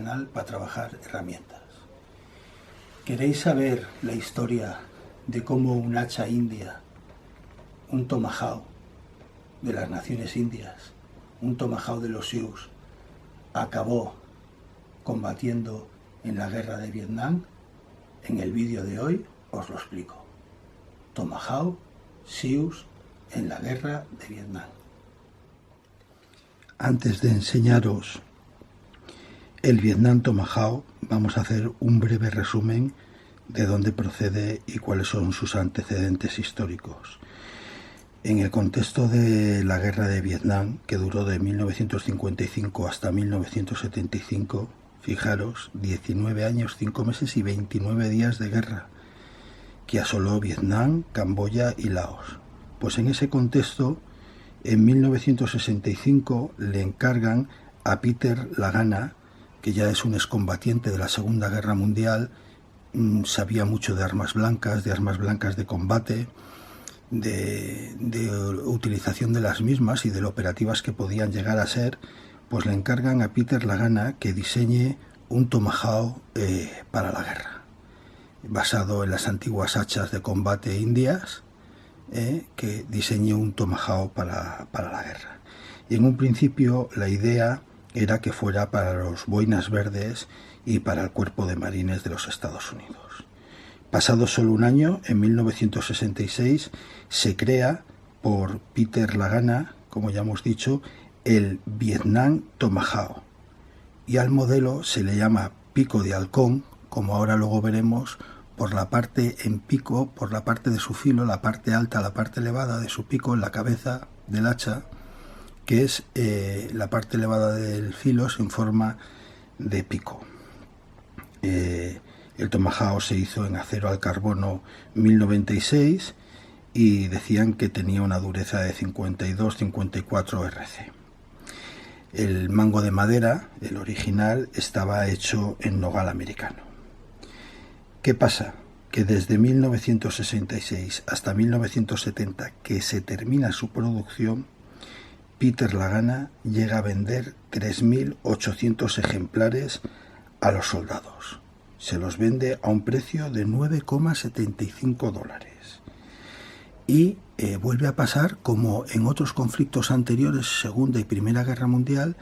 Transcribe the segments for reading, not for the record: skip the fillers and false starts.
artesanal para trabajar herramientas. ¿Queréis saber la historia de cómo un hacha india, un tomahawk de las Naciones Indias, un tomahawk de los Sioux, acabó combatiendo en la guerra de Vietnam? En el vídeo de hoy os lo explico. Tomahawk, Sioux en la guerra de Vietnam. Antes de enseñaros el Vietnam Tomahawk, vamos a hacer un breve resumen de dónde procede y cuáles son sus antecedentes históricos. En el contexto de la guerra de Vietnam, que duró de 1955 hasta 1975, fijaros, 19 años, 5 meses y 29 días de guerra, que asoló Vietnam, Camboya y Laos. Pues en ese contexto, en 1965 le encargan a Peter Lagana, que ya es un excombatiente de la Segunda Guerra Mundial, sabía mucho de armas blancas de combate, de utilización de las mismas y de lo operativas que podían llegar a ser, pues le encargan a Peter Lagana que diseñe un Tomahawk para la guerra, basado en las antiguas hachas de combate indias, que diseñe un Tomahawk para la guerra. Y en un principio la idea era que fuera para los boinas verdes y para el Cuerpo de Marines de los Estados Unidos. Pasado solo un año, en 1966, se crea por Peter Lagana, como ya hemos dicho, el Vietnam Tomahawk. Y al modelo se le llama pico de halcón, como ahora luego veremos, por la parte en pico, por la parte de su filo, la parte alta, la parte elevada de su pico, en la cabeza del hacha, que es la parte elevada del filo en forma de pico. El Tomahawk se hizo en acero al carbono 1096 y decían que tenía una dureza de 52-54 RC. El mango de madera, el original, estaba hecho en nogal americano. ¿Qué pasa? Que desde 1966 hasta 1970, que se termina su producción, Peter Lagana llega a vender 3.800 ejemplares a los soldados. Se los vende a un precio de $9,75. Y vuelve a pasar como en otros conflictos anteriores, Segunda y Primera Guerra Mundial.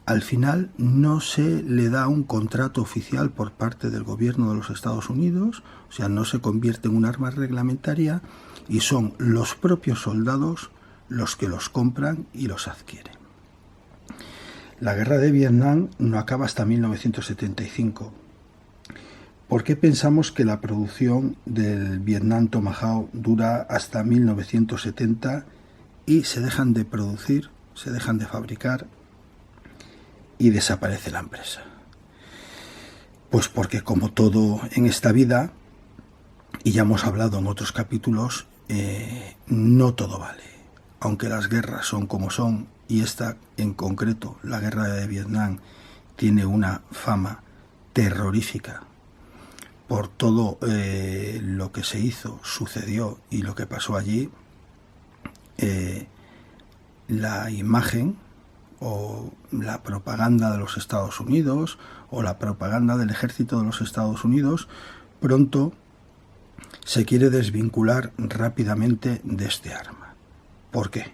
Al final no se le da un contrato oficial por parte del gobierno de los Estados Unidos, o sea, no se convierte en un arma reglamentaria y son los propios soldados los que los compran y los adquieren. La guerra de Vietnam no acaba hasta 1975. ¿Por qué pensamos que la producción del Vietnam Tomahawk dura hasta 1970 y se dejan de producir, se dejan de fabricar y desaparece la empresa? Pues porque, como todo en esta vida, y ya hemos hablado en otros capítulos, no todo vale. Aunque las guerras son como son, y esta en concreto, la guerra de Vietnam, tiene una fama terrorífica por todo lo que se hizo, sucedió y lo que pasó allí, la imagen o la propaganda de los Estados Unidos o la propaganda del ejército de los Estados Unidos pronto se quiere desvincular rápidamente de este arma. ¿Por qué?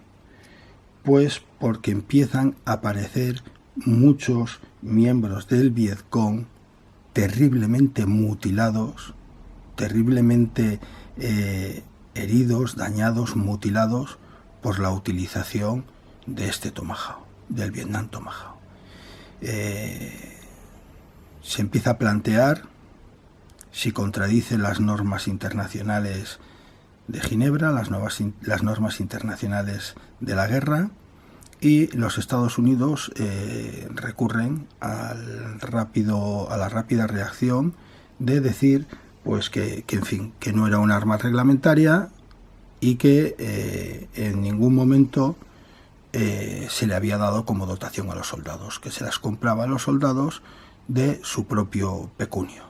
Pues porque empiezan a aparecer muchos miembros del Vietcong terriblemente mutilados, terriblemente heridos, dañados, mutilados por la utilización de este Tomahawk, del Vietnam Tomahawk. Se empieza a plantear si contradice las normas internacionales de Ginebra, las normas internacionales de la guerra, y los Estados Unidos recurren a la rápida reacción de decir pues que en fin, que no era un arma reglamentaria y que en ningún momento se le había dado como dotación a los soldados, que se las compraba a los soldados de su propio pecunio.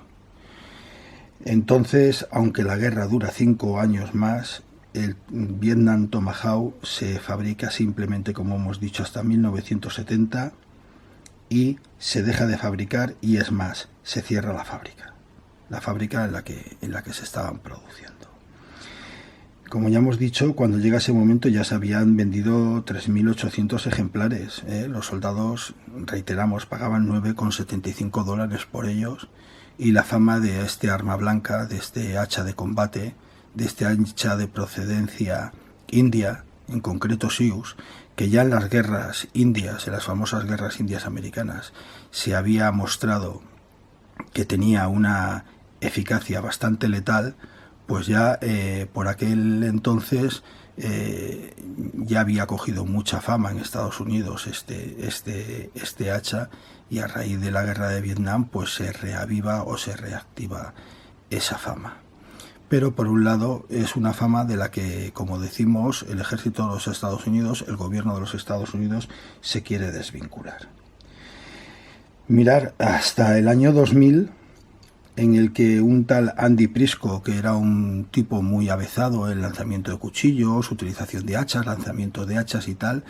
Entonces, aunque la guerra dura 5 años más, el Vietnam Tomahawk se fabrica simplemente, como hemos dicho, hasta 1970 y se deja de fabricar, y es más, se cierra la fábrica en la que se estaban produciendo. Como ya hemos dicho, cuando llega ese momento ya se habían vendido 3.800 ejemplares. Los soldados, reiteramos, pagaban $9,75 por ellos, y la fama de este arma blanca, de este hacha de combate, de este hacha de procedencia india, en concreto Sioux, que ya en las guerras indias, en las famosas guerras indias americanas, se había mostrado que tenía una eficacia bastante letal, pues ya por aquel entonces ya había cogido mucha fama en Estados Unidos este hacha, y a raíz de la guerra de Vietnam pues se reaviva o se reactiva esa fama. Pero por un lado es una fama de la que, como decimos, el ejército de los Estados Unidos, el gobierno de los Estados Unidos, se quiere desvincular. Mirar hasta el año 2000, en el que un tal Andy Prisco, que era un tipo muy avezado en lanzamiento de cuchillos, utilización de hachas, lanzamiento de hachas y tal,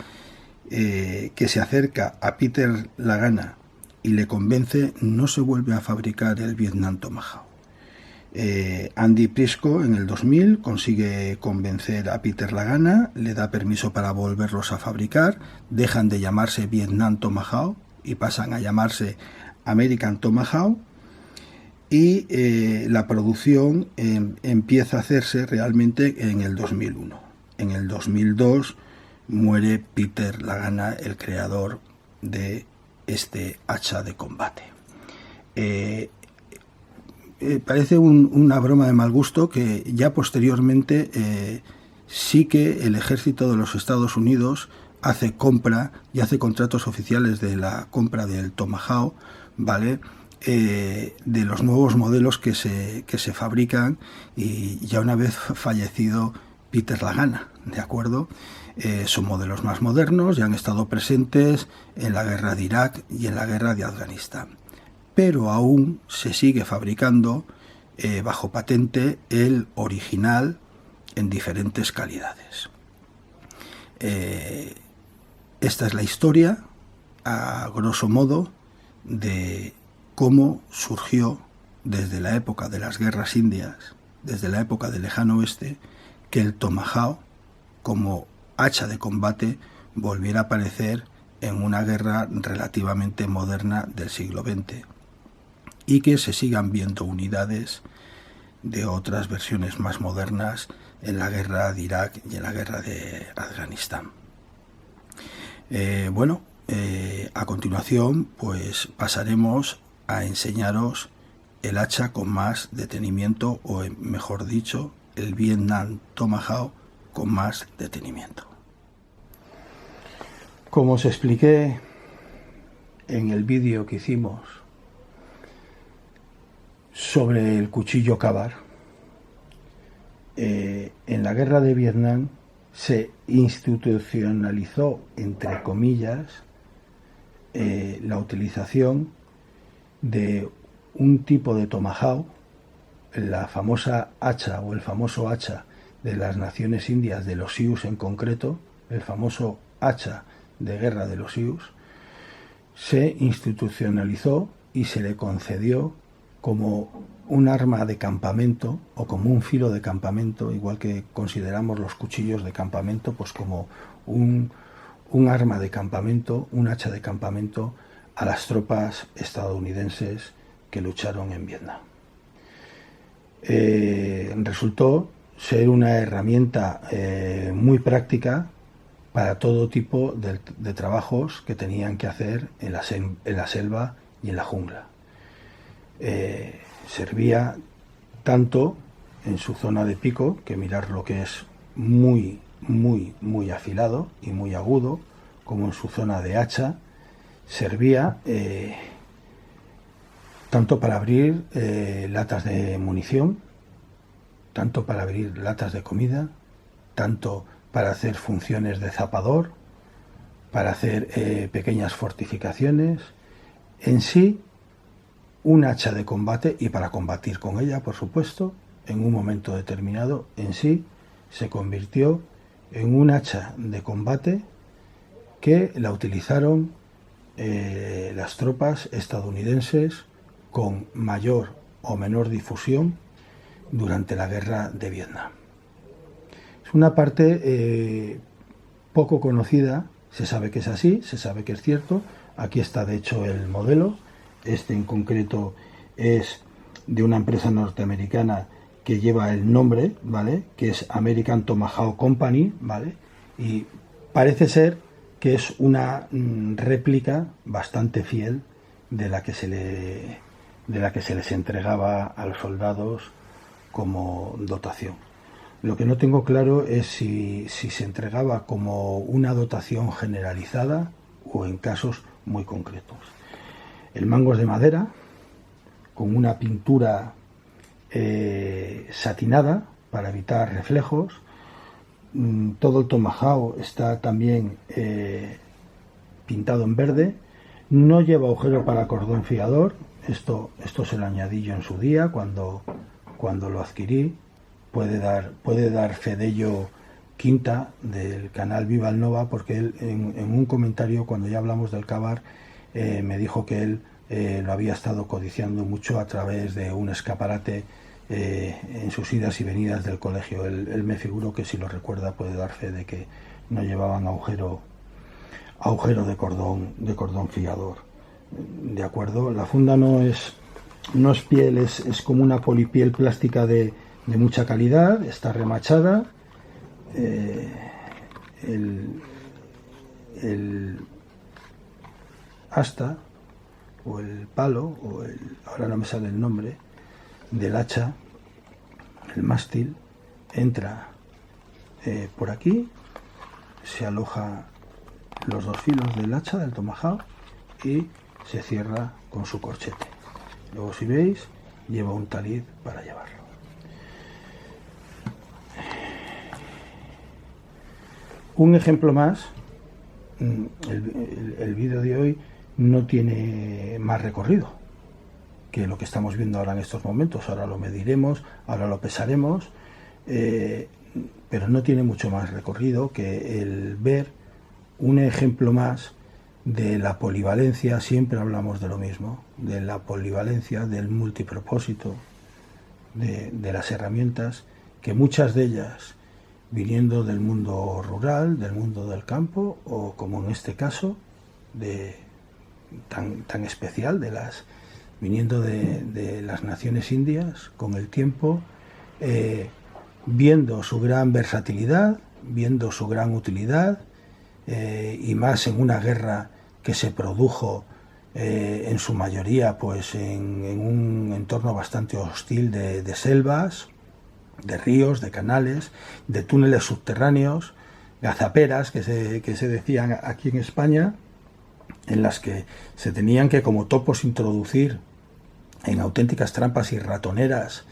que se acerca a Peter Lagana y le convence, no se vuelve a fabricar el Vietnam Tomahawk. Andy Prisco en el 2000 consigue convencer a Peter Lagana, le da permiso para volverlos a fabricar, dejan de llamarse Vietnam Tomahawk y pasan a llamarse American Tomahawk, y la producción empieza a hacerse realmente en el 2001. En el 2002 muere Peter Lagana, el creador de este hacha de combate. Parece una broma de mal gusto que ya posteriormente sí que el ejército de los Estados Unidos hace compra y hace contratos oficiales de la compra del Tomahawk, ¿vale? De los nuevos modelos que se fabrican, y ya una vez fallecido Peter Lagana, ¿de acuerdo? Son modelos más modernos, ya han estado presentes en la guerra de Irak y en la guerra de Afganistán. Pero aún se sigue fabricando bajo patente el original en diferentes calidades. Esta es la historia, a grosso modo, de cómo surgió desde la época de las guerras indias, desde la época del lejano oeste, que el Tomahawk como hacha de combate volviera a aparecer en una guerra relativamente moderna del siglo XX, y que se sigan viendo unidades de otras versiones más modernas en la guerra de Irak y en la guerra de Afganistán. A continuación pues pasaremos a enseñaros el hacha con más detenimiento, o mejor dicho, el Vietnam Tomahawk con más detenimiento. Como os expliqué en el vídeo que hicimos sobre el cuchillo Ka-Bar, en la guerra de Vietnam se institucionalizó, entre comillas, la utilización de un tipo de Tomahawk, la famosa hacha o el famoso hacha de las naciones indias, de los Sioux en concreto, el famoso hacha de guerra de los Sioux, se institucionalizó y se le concedió como un arma de campamento, o como un filo de campamento, igual que consideramos los cuchillos de campamento, pues como un arma de campamento, un hacha de campamento a las tropas estadounidenses que lucharon en Vietnam. Resultó ser una herramienta muy práctica para todo tipo de trabajos que tenían que hacer en la selva y en la jungla. Servía tanto en su zona de pico, que mirar lo que es muy afilado y muy agudo, como en su zona de hacha. Servía tanto para abrir latas de munición, tanto para abrir latas de comida, tanto para hacer funciones de zapador, para hacer pequeñas fortificaciones. En sí, un hacha de combate, y para combatir con ella, por supuesto, en un momento determinado, en sí se convirtió en un hacha de combate que la utilizaron las tropas estadounidenses con mayor o menor difusión durante la guerra de Vietnam. Es una parte poco conocida, se sabe que es así, se sabe que es cierto. Aquí está de hecho el modelo, este en concreto es de una empresa norteamericana que lleva el nombre, ¿vale?, que es American Tomahawk Company, ¿vale?, y parece ser que es una réplica bastante fiel de la que se les entregaba a los soldados como dotación. Lo que no tengo claro es si se entregaba como una dotación generalizada o en casos muy concretos. El mango es de madera, con una pintura satinada para evitar reflejos. Todo el tomahawk está también pintado en verde. No lleva agujero para cordón fiador. Esto se lo añadí yo en su día cuando lo adquirí. Puede dar fe de ello Quinta del canal Viva el Nova, porque él en un comentario cuando ya hablamos del Kabar me dijo que él lo había estado codiciando mucho a través de un escaparate en sus idas y venidas del colegio. Él me figuro que si lo recuerda puede dar fe de que no llevaban agujero de cordón fiador. De acuerdo, la funda no es piel, es como una polipiel plástica de mucha calidad, está remachada. El asta o el palo ahora no me sale el nombre del hacha, el mástil, entra por aquí, se aloja los dos filos del hacha del tomahawk y se cierra con su corchete. Luego, si veis, lleva un talid para llevarlo. Un ejemplo más, el vídeo de hoy no tiene más recorrido que lo que estamos viendo ahora en estos momentos. Ahora lo mediremos, ahora lo pesaremos, pero no tiene mucho más recorrido que el ver un ejemplo más de la polivalencia. Siempre hablamos de lo mismo, de la polivalencia, del multipropósito, de las herramientas, que muchas de ellas viniendo del mundo rural, del mundo del campo, o como en este caso, tan especial, viniendo de las naciones indias, con el tiempo, viendo su gran versatilidad, viendo su gran utilidad, y más en una guerra que se produjo en su mayoría pues en un entorno bastante hostil de selvas, de ríos, de canales, de túneles subterráneos, gazaperas que se decían aquí en España, en las que se tenían que como topos introducir en auténticas trampas y ratoneras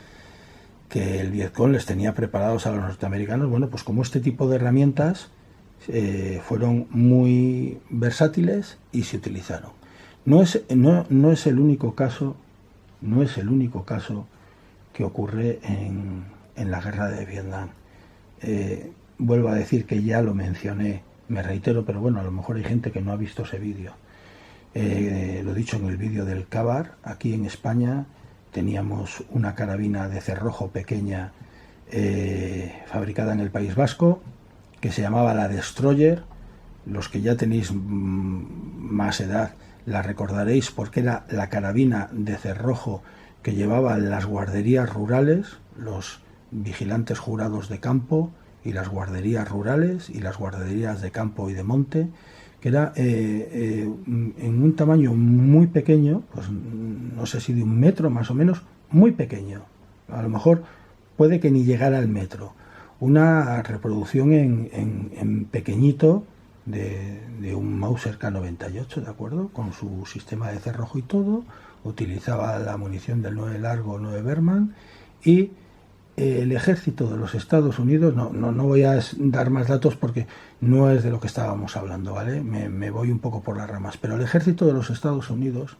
que el Vietcong les tenía preparados a los norteamericanos. Bueno, pues como este tipo de herramientas fueron muy versátiles y se utilizaron. No es el único caso, que ocurre en la guerra de Vietnam. Vuelvo a decir que ya lo mencioné, me reitero, pero bueno, a lo mejor hay gente que no ha visto ese vídeo. Lo he dicho en el vídeo del Kabar. Aquí en España teníamos una carabina de cerrojo pequeña fabricada en el País Vasco, que se llamaba la Destroyer. Los que ya tenéis más edad la recordaréis porque era la carabina de cerrojo que llevaban las guarderías rurales, los vigilantes jurados de campo y las guarderías rurales y las guarderías de campo y de monte, que era en un tamaño muy pequeño, pues no sé si de 1 metro más o menos, muy pequeño, a lo mejor puede que ni llegara al metro, una reproducción en pequeñito de un Mauser K98, ¿de acuerdo? Con su sistema de cerrojo y todo, utilizaba la munición del 9 largo 9 Berman, y el ejército de los Estados Unidos, no voy a dar más datos porque no es de lo que estábamos hablando, ¿vale? Me voy un poco por las ramas, pero el ejército de los Estados Unidos,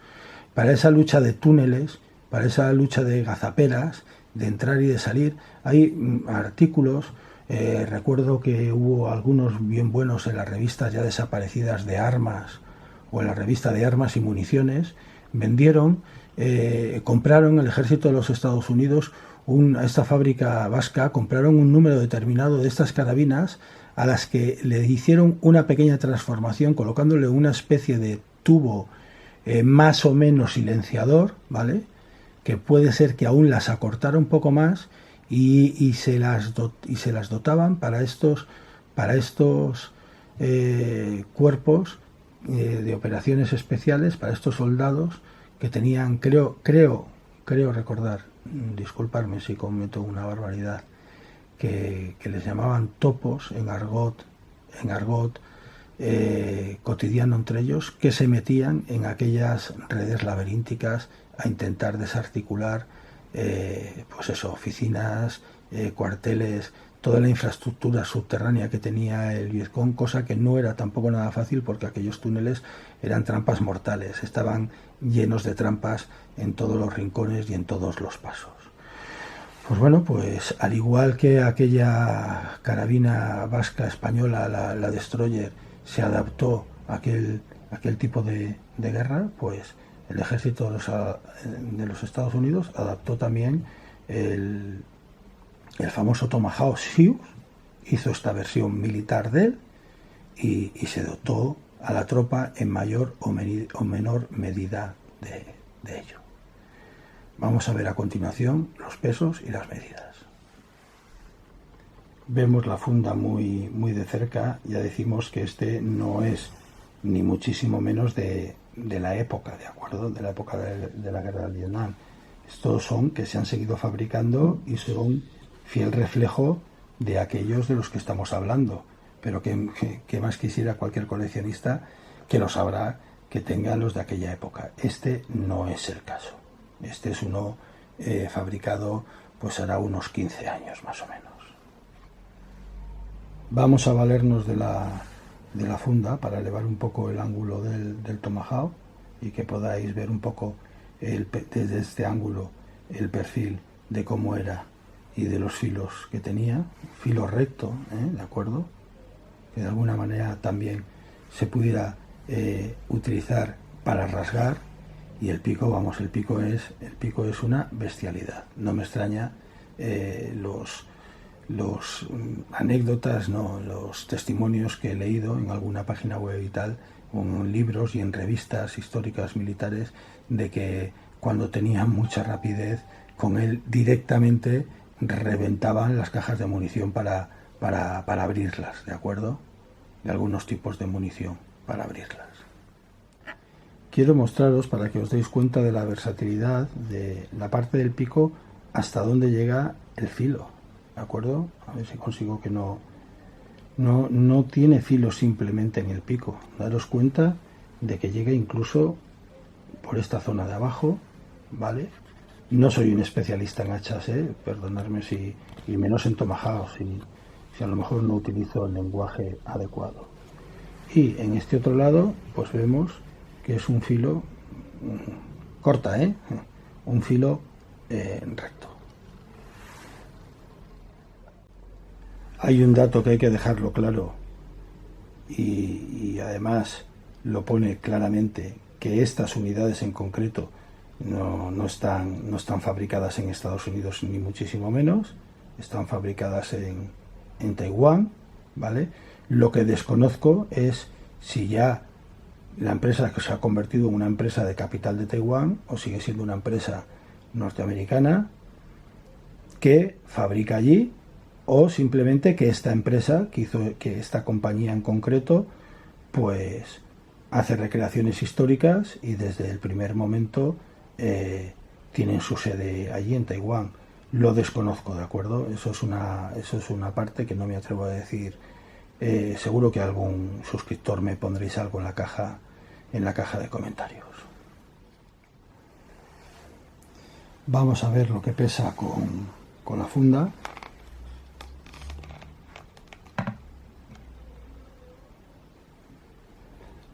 para esa lucha de túneles, para esa lucha de gazaperas, de entrar y de salir, hay artículos, recuerdo que hubo algunos bien buenos en las revistas ya desaparecidas de armas o en la revista de Armas y Municiones, compraron el ejército de los Estados Unidos, a esta fábrica vasca, compraron un número determinado de estas carabinas a las que le hicieron una pequeña transformación colocándole una especie de tubo más o menos silenciador, ¿vale? Que puede ser que aún las acortara un poco más y se las dotaban para estos cuerpos de operaciones especiales, para estos soldados que tenían, creo recordar, disculparme si cometo una barbaridad, que les llamaban topos en argot cotidiano entre ellos, que se metían en aquellas redes laberínticas a intentar desarticular oficinas, cuarteles, toda la infraestructura subterránea que tenía el Vietcong, cosa que no era tampoco nada fácil porque aquellos túneles eran trampas mortales, estaban llenos de trampas en todos los rincones y en todos los pasos. Pues bueno, pues al igual que aquella carabina vasca española, la Destroyer, se adaptó a aquel tipo de guerra, pues el ejército de los Estados Unidos adaptó también el famoso Tomahawk Sioux, hizo esta versión militar de él y se dotó a la tropa en mayor o menor medida de ello. Vamos a ver a continuación los pesos y las medidas. Vemos la funda muy de cerca. Ya decimos que este no es ni muchísimo menos de la época, ¿de acuerdo? De la época de la guerra del Vietnam. Estos son que se han seguido fabricando y son fiel reflejo de aquellos de los que estamos hablando, pero que más quisiera cualquier coleccionista que lo sabrá, que tenga los de aquella época. Este no es el caso. Este es uno fabricado pues hará unos 15 años más o menos. Vamos a valernos de la funda para elevar un poco el ángulo del Tomahawk y que podáis ver un poco desde este ángulo el perfil de cómo era y de los filos que tenía, filo recto, ¿de acuerdo? Que de alguna manera también se pudiera utilizar para rasgar. Y el pico es una bestialidad. No me extraña los anécdotas, no, los testimonios que he leído en alguna página web y tal, o en libros y en revistas históricas militares, de que cuando tenían mucha rapidez, con él directamente reventaban las cajas de munición para abrirlas, ¿de acuerdo? De algunos tipos de munición para abrirlas. Quiero mostraros, para que os deis cuenta de la versatilidad de la parte del pico, hasta dónde llega el filo, ¿de acuerdo? A ver si consigo que no tiene filo simplemente en el pico. Daros cuenta de que llega incluso por esta zona de abajo, ¿vale? No soy un especialista en hachas, perdonadme y menos en Tomahawk, si a lo mejor no utilizo el lenguaje adecuado. Y en este otro lado, pues vemos que es un filo corta, un filo recto. Hay un dato que hay que dejarlo claro y además lo pone claramente, que estas unidades en concreto no están fabricadas en Estados Unidos ni muchísimo menos, están fabricadas en Taiwán, ¿vale? Lo que desconozco es si ya la empresa que se ha convertido en una empresa de capital de Taiwán o sigue siendo una empresa norteamericana que fabrica allí, o simplemente que esta empresa, que esta compañía en concreto, pues hace recreaciones históricas y desde el primer momento tienen su sede allí en Taiwán. Lo desconozco, ¿de acuerdo? Eso es una parte que no me atrevo a decir. Seguro que algún suscriptor me pondréis algo en la caja de comentarios. Vamos a ver lo que pesa con la funda.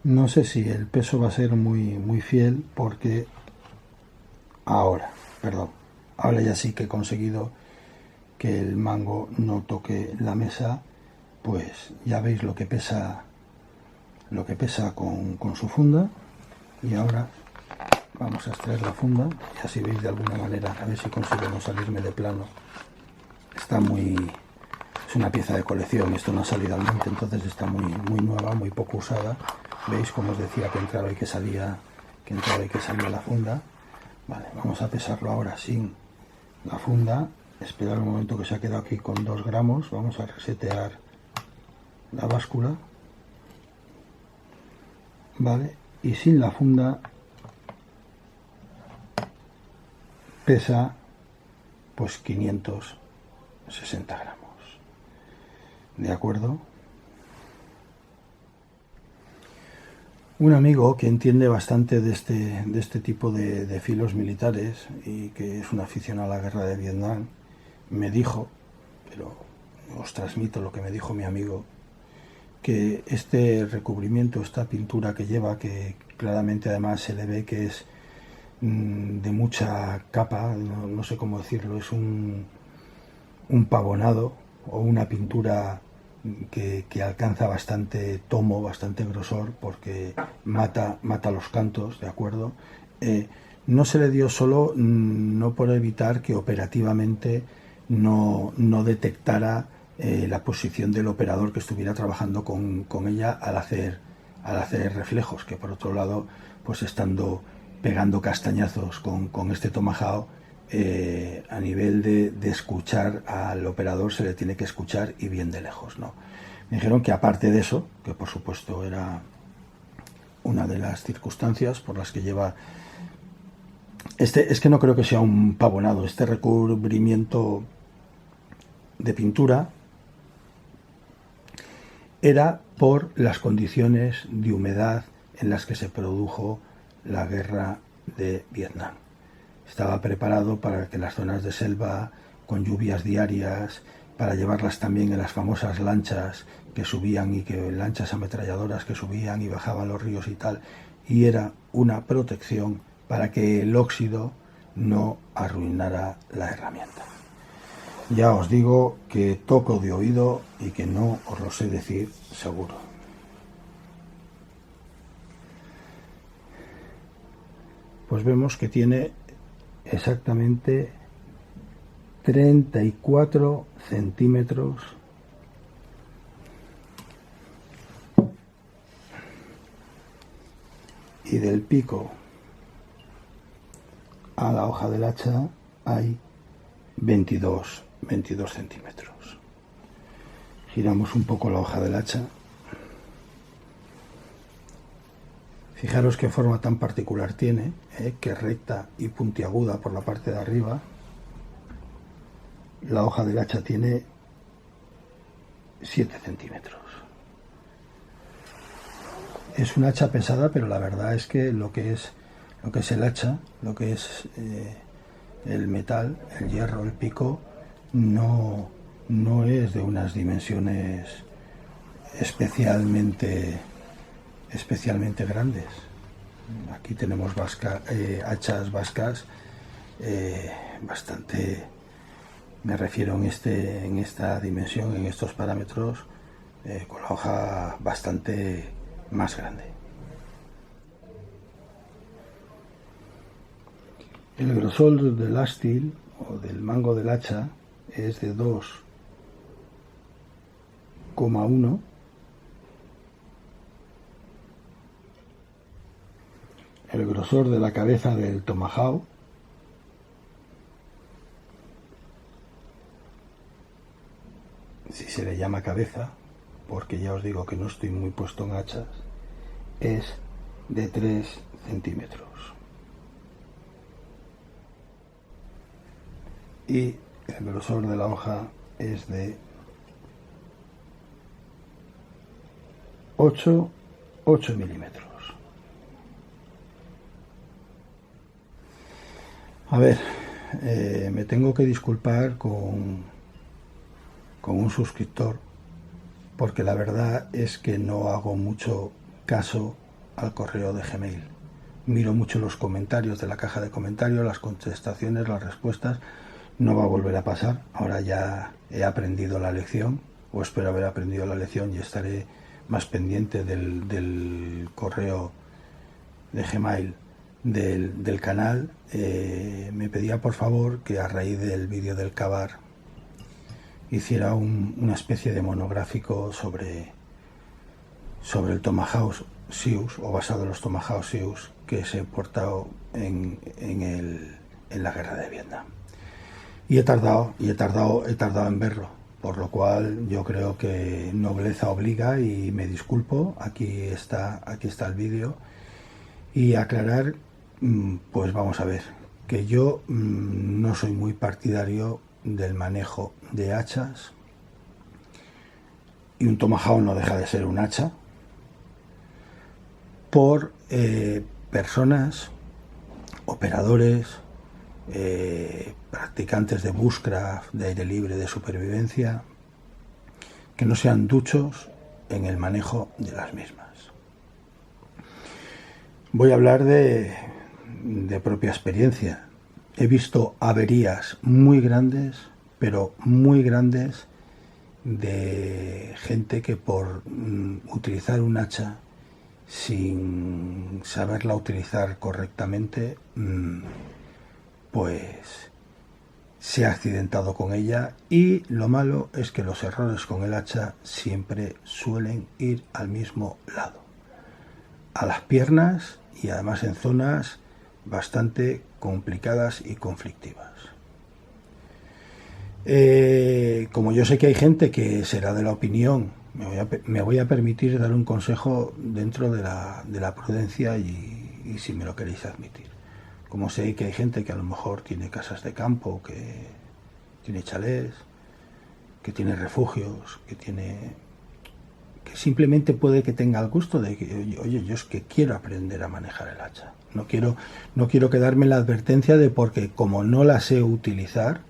No sé si el peso va a ser muy fiel, porque ahora ya sí que he conseguido que el mango no toque la mesa. Pues ya veis lo que pesa lo que pesa con su funda. Y ahora vamos a extraer la funda y así veis de alguna manera, a ver si consigo no salirme de plano. Está es una pieza de colección, esto no ha salido al monte, entonces está muy nueva, muy poco usada. Veis como os decía que entraba y que salía la funda. Vale, vamos a pesarlo ahora sin la funda. Esperar un momento que se ha quedado aquí con 2 gramos. Vamos a resetear la báscula. Vale, y sin la funda pesa pues 560 gramos. ¿De acuerdo? Un amigo que entiende bastante de este tipo de filos militares y que es un aficionado a la guerra de Vietnam, me dijo, pero os transmito lo que me dijo mi amigo, que este recubrimiento, esta pintura que lleva, que claramente además se le ve que es de mucha capa, no sé cómo decirlo, es un pavonado o una pintura que alcanza bastante tomo, bastante grosor, porque mata los cantos, ¿de acuerdo? No se le dio solo, no por evitar que operativamente no detectara la posición del operador que estuviera trabajando con ella al hacer reflejos, que por otro lado, pues estando pegando castañazos con este tomahawk, a nivel de escuchar al operador se le tiene que escuchar y bien de lejos, ¿no? Me dijeron que aparte de eso, que por supuesto era una de las circunstancias por las que lleva es que no creo que sea un pavonado, este recubrimiento de pintura era por las condiciones de humedad en las que se produjo la guerra de Vietnam. Estaba preparado para que las zonas de selva, con lluvias diarias, para llevarlas también en las famosas lanchas que subían lanchas ametralladoras que subían y bajaban los ríos y tal, y era una protección para que el óxido no arruinara la herramienta. Ya os digo que toco de oído y que no os lo sé decir seguro. Pues vemos que tiene exactamente 34 centímetros y del pico a la hoja del hacha hay 22 centímetros. Giramos un poco la hoja del hacha. Fijaros qué forma tan particular tiene, que recta y puntiaguda por la parte de arriba. La hoja del hacha tiene 7 centímetros. Es un hacha pesada, pero la verdad es que lo que es el hacha, lo que es el metal, el hierro, el pico, no es de unas dimensiones especialmente grandes. Aquí tenemos hachas vascas bastante, me refiero en esta dimensión, en estos parámetros, con la hoja bastante más grande. El grosor del ástil o del mango del hacha es de 2,1. El grosor de la cabeza del tomahawk si se le llama cabeza, porque ya os digo que no estoy muy puesto en hachas, es de 3 centímetros. Y el grosor de la hoja es de 8 milímetros. A ver, me tengo que disculpar con un suscriptor, porque la verdad es que no hago mucho caso al correo de Gmail. Miro mucho los comentarios de la caja de comentarios, las contestaciones, las respuestas. No va a volver a pasar. Ahora ya he aprendido la lección, o espero haber aprendido la lección, y estaré más pendiente del correo de Gmail del canal, me pedía por favor que a raíz del vídeo del Kabar hiciera una especie de monográfico sobre el Tomahawk Sioux, o basado en los Tomahawk Sioux que se portado en la guerra de Vietnam. Y he tardado en verlo, por lo cual yo creo que nobleza obliga y me disculpo. Aquí está el vídeo. Y aclarar, pues vamos a ver, que yo no soy muy partidario del manejo de hachas, y un Tomahawk no deja de ser un hacha, por personas, operadores, practicantes de bushcraft, de aire libre, de supervivencia, que no sean duchos en el manejo de las mismas. Voy a hablar de propia experiencia. He visto averías muy grandes, pero muy grandes, de gente que por utilizar un hacha sin saberla utilizar correctamente, pues se ha accidentado con ella. Y lo malo es que los errores con el hacha siempre suelen ir al mismo lado, a las piernas, y además en zonas bastante complicadas y conflictivas. Como yo sé que hay gente que será de la opinión, me voy a permitir dar un consejo dentro de la prudencia, y si me lo queréis admitir. Como sé que hay gente que a lo mejor tiene casas de campo, que tiene chalés, que tiene refugios, que simplemente puede que tenga el gusto de que, oye, yo es que quiero aprender a manejar el hacha. No quiero quedarme en la advertencia de, porque como no la sé utilizar,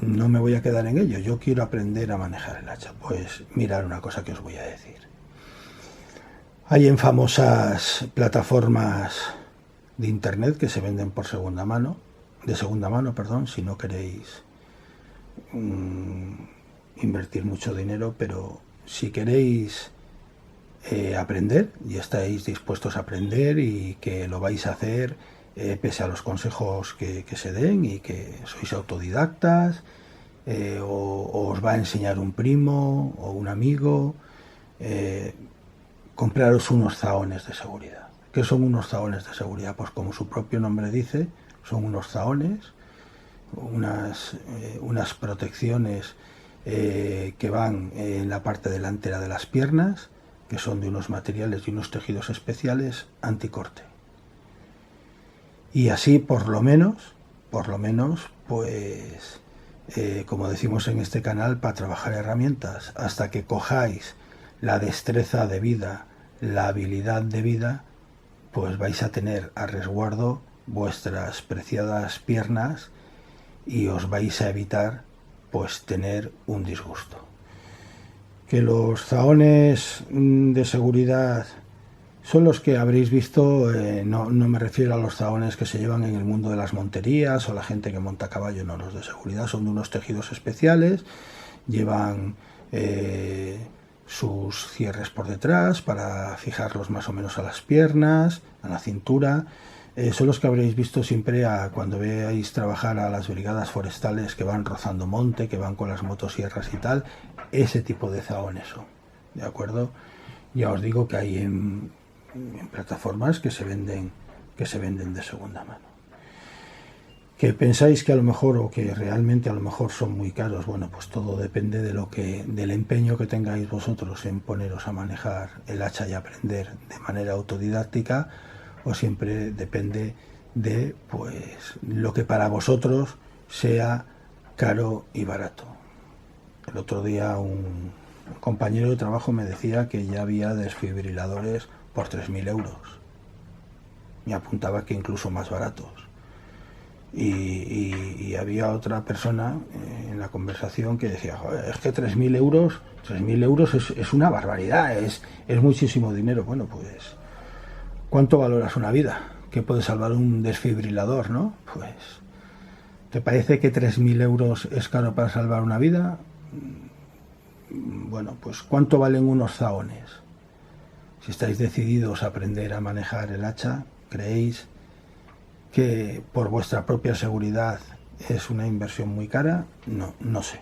no me voy a quedar en ello. Yo quiero aprender a manejar el hacha. Pues mirad una cosa que os voy a decir. Hay en famosas plataformas de internet que se venden de segunda mano, si no queréis invertir mucho dinero, pero si queréis aprender y estáis dispuestos a aprender y que lo vais a hacer pese a los consejos que se den, y que sois autodidactas, o os va a enseñar un primo o un amigo, compraros unos zahones de seguridad. ¿Qué son unos zahones de seguridad? Pues como su propio nombre dice, son unos zahones, unas protecciones que van en la parte delantera de las piernas, que son de unos materiales y unos tejidos especiales anticorte. Y así por lo menos, pues como decimos en este canal, para trabajar herramientas, hasta que cojáis la destreza de vida, la habilidad de vida, pues vais a tener a resguardo vuestras preciadas piernas y os vais a evitar pues tener un disgusto. Que los zahones de seguridad son los que habréis visto, no me refiero a los zahones que se llevan en el mundo de las monterías o la gente que monta a caballo, no, los de seguridad son de unos tejidos especiales, llevan sus cierres por detrás para fijarlos más o menos a las piernas, a la cintura. Son los que habréis visto siempre cuando veáis trabajar a las brigadas forestales que van rozando monte, que van con las motosierras y tal. Ese tipo de zahones son, ¿de acuerdo? Ya os digo que hay en plataformas que se venden de segunda mano. ¿Que pensáis que a lo mejor, o que realmente a lo mejor son muy caros? Bueno, pues todo depende del empeño que tengáis vosotros en poneros a manejar el hacha y aprender de manera autodidáctica, o siempre depende de pues lo que para vosotros sea caro y barato. El otro día un compañero de trabajo me decía que ya había desfibriladores por 3.000 euros. Me apuntaba que incluso más baratos. Y había otra persona en la conversación que decía, joder, es que 3.000 euros es una barbaridad, es muchísimo dinero. Bueno, pues, ¿cuánto valoras una vida? ¿Qué puede salvar un desfibrilador, no? Pues, ¿te parece que 3.000 euros es caro para salvar una vida? bueno, pues ¿cuánto valen unos zahones? Si estáis decididos a aprender a manejar el hacha, ¿creéis que por vuestra propia seguridad es una inversión muy cara? No sé.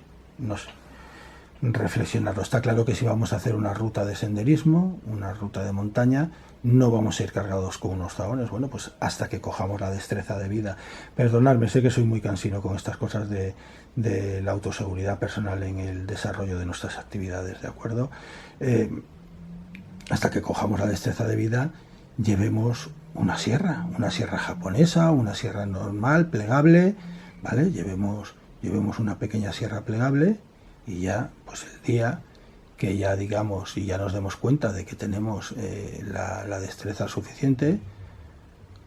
Reflexionarlo. Está claro que si vamos a hacer una ruta de senderismo, una ruta de montaña, no vamos a ir cargados con unos zahones, bueno, pues hasta que cojamos la destreza de vida. Perdonadme, sé que soy muy cansino con estas cosas de la autoseguridad personal en el desarrollo de nuestras actividades, ¿de acuerdo? Hasta que cojamos la destreza de vida, llevemos una sierra japonesa, una sierra normal, plegable, ¿vale? Llevemos una pequeña sierra plegable, y ya, pues el día que ya digamos y ya nos demos cuenta de que tenemos la destreza suficiente,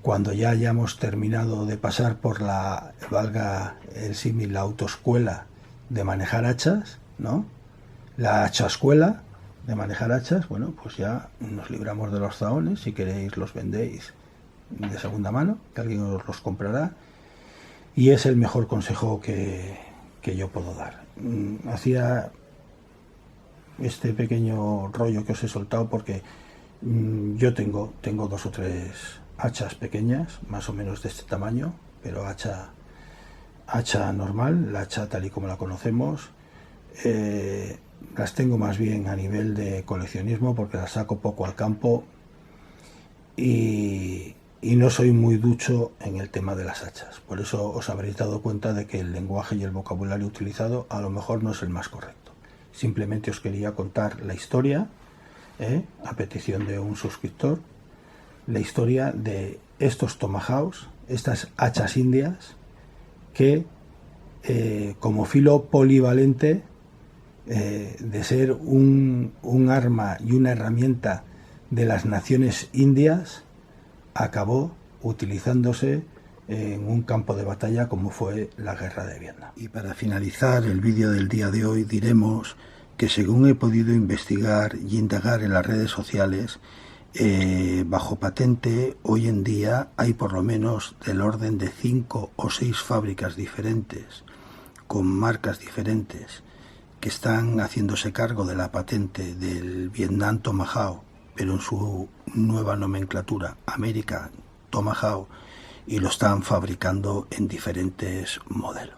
cuando ya hayamos terminado de pasar por la, valga el símil, la autoescuela de manejar hachas, ¿no? La hachascuela de manejar hachas, bueno, pues ya nos libramos de los zahones. Si queréis los vendéis de segunda mano, que alguien os los comprará, y es el mejor consejo que yo puedo dar. Hacía este pequeño rollo que os he soltado porque yo tengo 2 o 3 hachas pequeñas, más o menos de este tamaño, pero hacha normal, la hacha tal y como la conocemos. Las tengo más bien a nivel de coleccionismo porque las saco poco al campo y no soy muy ducho en el tema de las hachas. Por eso os habréis dado cuenta de que el lenguaje y el vocabulario utilizado a lo mejor no es el más correcto. Simplemente os quería contar la historia, a petición de un suscriptor, la historia de estos tomahawks, estas hachas indias, que como filo polivalente, de ser un arma y una herramienta de las naciones indias, acabó utilizándose en un campo de batalla como fue la guerra de Vietnam. Y para finalizar el vídeo del día de hoy diremos que según he podido investigar y indagar en las redes sociales, bajo patente hoy en día hay por lo menos del orden de 5 o 6 fábricas diferentes con marcas diferentes que están haciéndose cargo de la patente del Vietnam Tomahawk, pero en su nueva nomenclatura, American Tomahawk, y lo están fabricando en diferentes modelos.